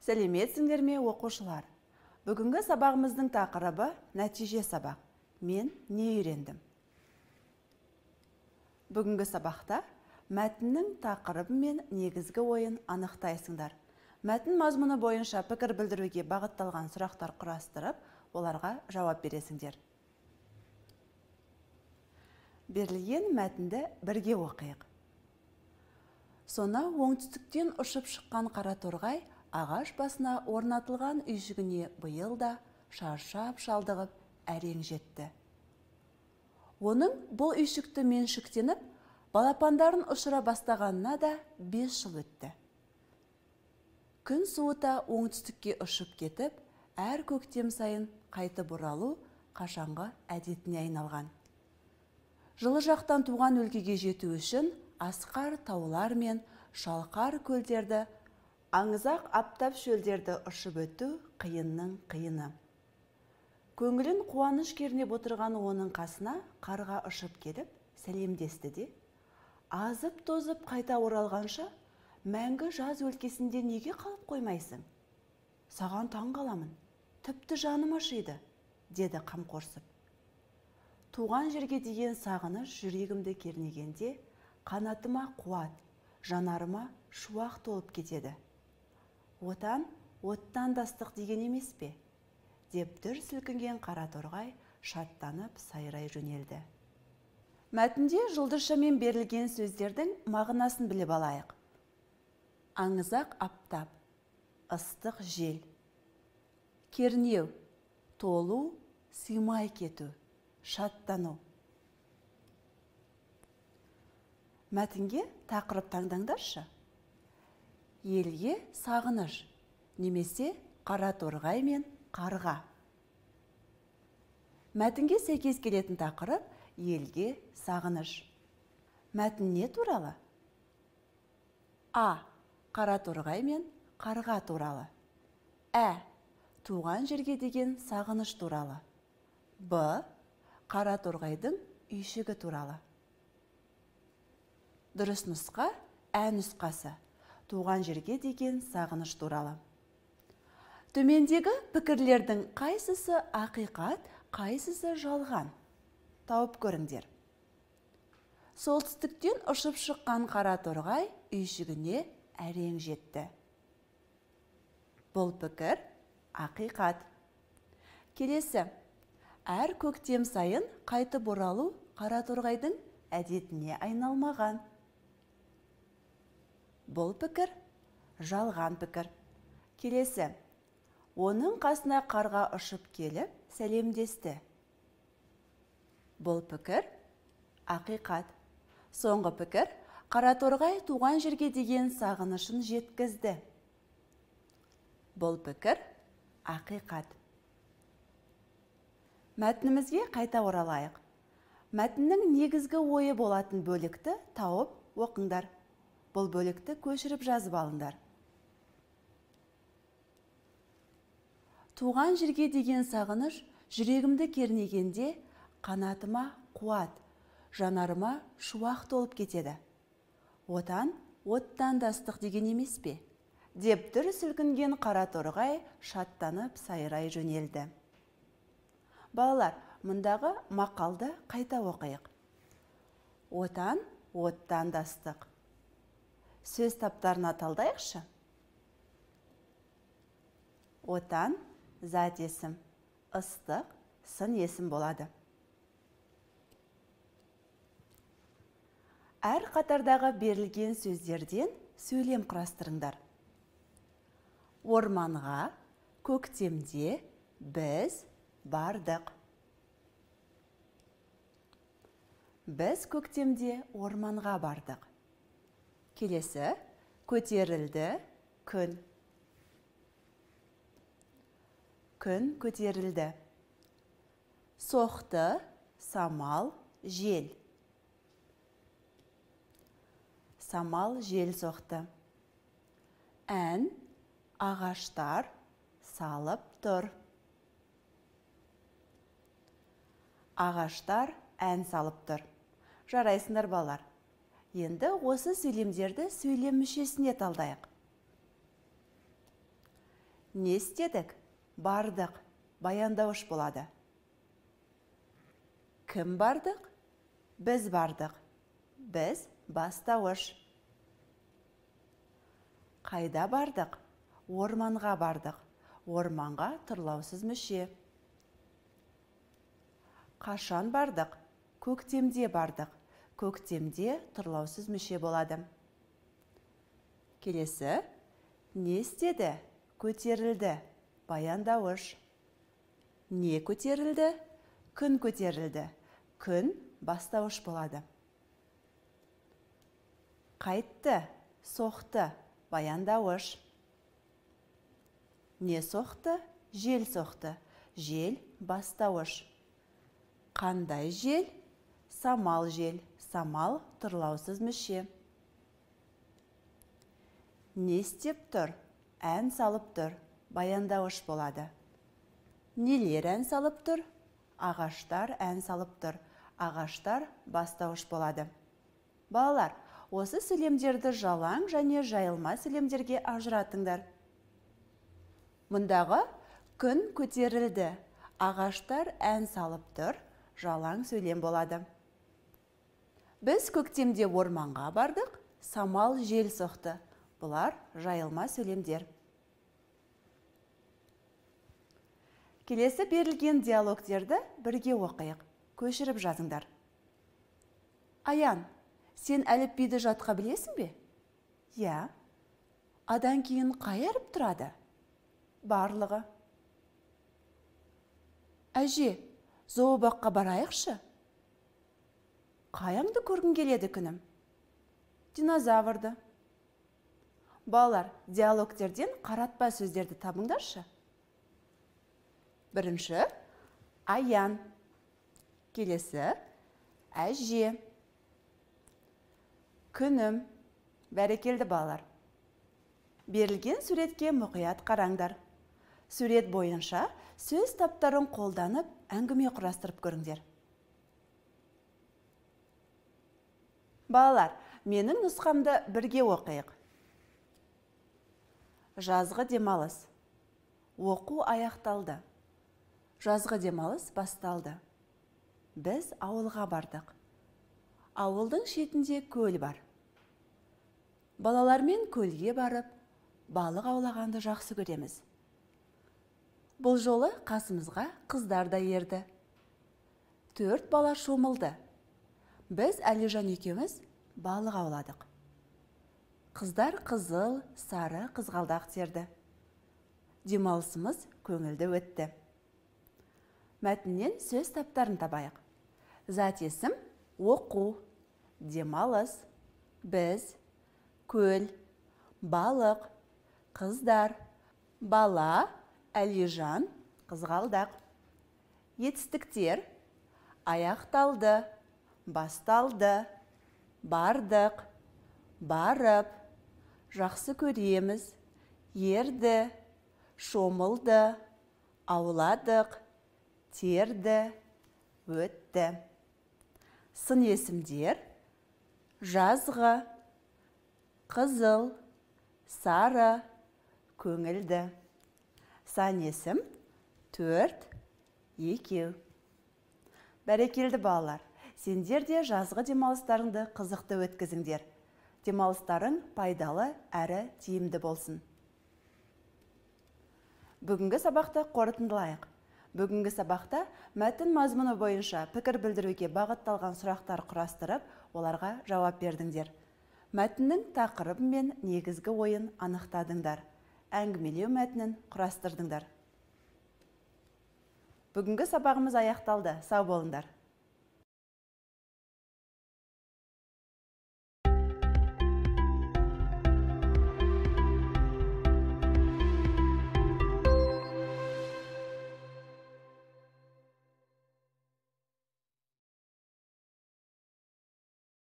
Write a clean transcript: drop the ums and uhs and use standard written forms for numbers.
Сәлеметсіңдер ме, оқушылар? Бүгінгі сабағымыздың тақырыбы нәтиже сабақ. Мен не үйрендім? Бүгінгі сабақта мәтіннің тақырыбы мен негізгі ойын анықтайсыңдар. Мәтін мазмұны бойынша пікір білдіруге бағытталған сұрақтар құрастырып, оларға жауап бересіңдер. Берілген мәтінді бірге оқиық. Сонау оңтүстіктен ұшып шыққан қара торғай ағаш басына орнатылған үйшігіне биыл да шаршап шалдығып әрең жетті. Оның бұл үйшікті меншіктеніп, балапандарын ұшыра бастағанына да 5 жыл өтті. Күн суыта оңтүстікке ұшып кетіп, әр көктем сайын қайтып оралу қашанғы әдетіне айналған. Жылы жақтан туған өлкеге жету үшін асқар таулар мен шалқар көлдерді, аңызақ аптап шөлдерді ұшып өту қиынның қиыны. Көңілін қуаныш кернеп отырған оның қасына қарға ұшып келіп, сәлемдесті де, азып тозып қайта оралғанша, мәңгі жаз өлкесінде неге қалып қоймайсың? Саған таң қаламын, тіпті жаным ашиды, деді қамқорсып. Туған жерге деген сағыныш жүрегімді кернегенде, қанатыма қуат, жанарыма шуақ толып кетеді. Отан, оттандастық деген емес пе? Деп дүр сілкінген қара торғай шаттанып сайрай жөнелді. Мәтінде жұлдызшамен берілген сөздердің мағынасын біліп алайық. Аңызақ аптап, ыстық жел. Кернеу, толу, сыймай кету, шаттану. Мәтінге тақырып таңдаңдаршы. Елге сағыныш, немесе қара торғай мен қарға. Мәтінге сәйкес келетін тақырып елге сағыныш. Мәтін не туралы? А. Қара торғай мен қарға туралы. Ә. Туған жерге деген сағыныш туралы. Б. Қара торғайдың үйшігі туралы. Дұрыс нұсқа Ә нұсқасы. Туған жерге деген сағыныш туралы. Төмендегі пікірлердің қайсысы ақиқат, қайсысы жалған? Тауып көріңдер. Солтүстіктен ұшып шыққан қара торғай үйшігіне әрең жетті. Бұл пікір ақиқат. Келесі. Әр көктем сайын қайтып оралу қара торғайдың әдетіне айналмаған. Бұл пікір жалған пікір. Келесі. Оның қасына қарға ұшып келіп, сәлемдесті. Бұл пікір ақиқат. Соңғы пікір қара торғай туған жерге деген сағынышын жеткізді. Бұл пікір ақиқат. Мәтінімізге қайта оралайық. Мәтіннің негізгі ойы болатын бөлікті тауып оқыңдар. Бұл бөлікті көшіріп жазып алыңдар. Туған жерге деген сағыныш жүрегімді кернегенде, қанатыма қуат, жанарыма шуақ толып кетеді. Отан, оттандастық деген емес пе? Деп дүр сілкінген қара торғай шаттанып сайрай жөнелді. Балалар, мұндағы мақалды қайта оқиық. Отан, оттандастық. Сөз таптарына талдайықшы. Отан, зат есім, ыстық, сын есім болады. Әр қатардағы берілген сөздерден сөйлем құрастырыңдар. Орманға көктемде біз бардық. Біз көктемде орманға бардық. Келесі, көтерілді күн. Күн көтерілді. Соқты самал жел. Самал жел соқты. Ән ағаштар салып тұр. Ағаштар ән салып тұр. Жарайсыңдар балалар. Енді осы сөйлемдерді сөйлем мүшесіне талдайық. Не істедік? Бардық. Баяндауыш болады. Кім бардық? Біз бардық. Біз бастауыш. Қайда бардық? Орманға бардық. Орманға тұрлаусыз мүше. Қашан бардық? Көктемде бардық. Көктемде тұрлаусыз мүше болады. Келесі. Не істеді? Көтерілді. Баяндауыш. Не көтерілді? Күн көтерілді. Күн бастауыш болады. Қайтты, соқты. Баяндауыш. Не соқты? Жел соқты. Жел бастауыш. Қандай жел? Самал жел. Самал тұрлаусыз мүше. Не істеп тұр? Ән салып тұр. Баяндауыш болады. Нелер ән салып тұр? Ағаштар ән салып тұр. Ағаштар бастауыш болады. Балалар, осы сөйлемдерді жалаң және жайылма сөйлемдерге ажыратыңдар. Мұндағы күн көтерілді, ағаштар ән салып тұр, жалаң сөйлем болады. Біз көктемде орманға бардық, самал жел соқты. Бұлар жайылма сөйлемдер. Келесі берілген диалогтерді бірге оқиық. Көшіріп жазыңдар. Аян, сен әліпбиді жатқа білесің бе? Я. Адан кейін қай әріп тұрады? Барлығы. Әже, зообаққа барайықшы? Қайыңды көргің келеді күнім? Динозаврды. Балалар, диалогтерден қаратпа сөздерді табыңдаршы. Бірінші, аян. Келесі, әже. Күнім. Бәрекелді балалар. Берілген суретке мұқият қараңдар. Сурет бойынша сөз таптарын қолданып, әңгіме құрастырып көріңдер. Балалар, менің нұсқамды бірге оқиық. Жазғы демалыс. Оқу аяқталды. Жазғы демалыс басталды. Біз ауылға бардық. Ауылдың шетінде көл бар. Балалармен көлге барып, балық аулағанды жақсы көреміз. Бұл жолы қасымызға қыздар да ерді. 4 бала шомылды. Біз Әлижан екеуміз балық ауладық. Қыздар қызыл, сары қызғалдақ терді. Демалысымыз көңілді өтті. Мәтіннен сөз таптарын табайық. Зат есім оқу, демалыс, біз, көл, балық, қыздар, бала, Әлижан, қызғалдақ. Етістіктер аяқталды, басталды, бардық, барып, жақсы көреміз, ерді, шомылды, ауладық, терді, өтті. Сын есімдер жазғы, қызыл, сары, көңілді. Сан есім 4, 2. Бәрекелді балалар, сендер де жазғы демалыстарыңды қызықты өткізіңдер. Демалыстарың пайдалы әрі тиімді болсын. Бүгінгі сабақты қорытындылайық. Бүгінгі сабақта мәтін мазмұны бойынша пікір білдіруге бағытталған сұрақтар құрастырып, оларға жауап бердіңдер. Мәтіннің тақырыбы мен негізгі ойын анықтадыңдар. Әңгімелеу мәтінін құрастырдыңдар. Бүгінгі сабағымыз аяқталды. Сау болыңдар.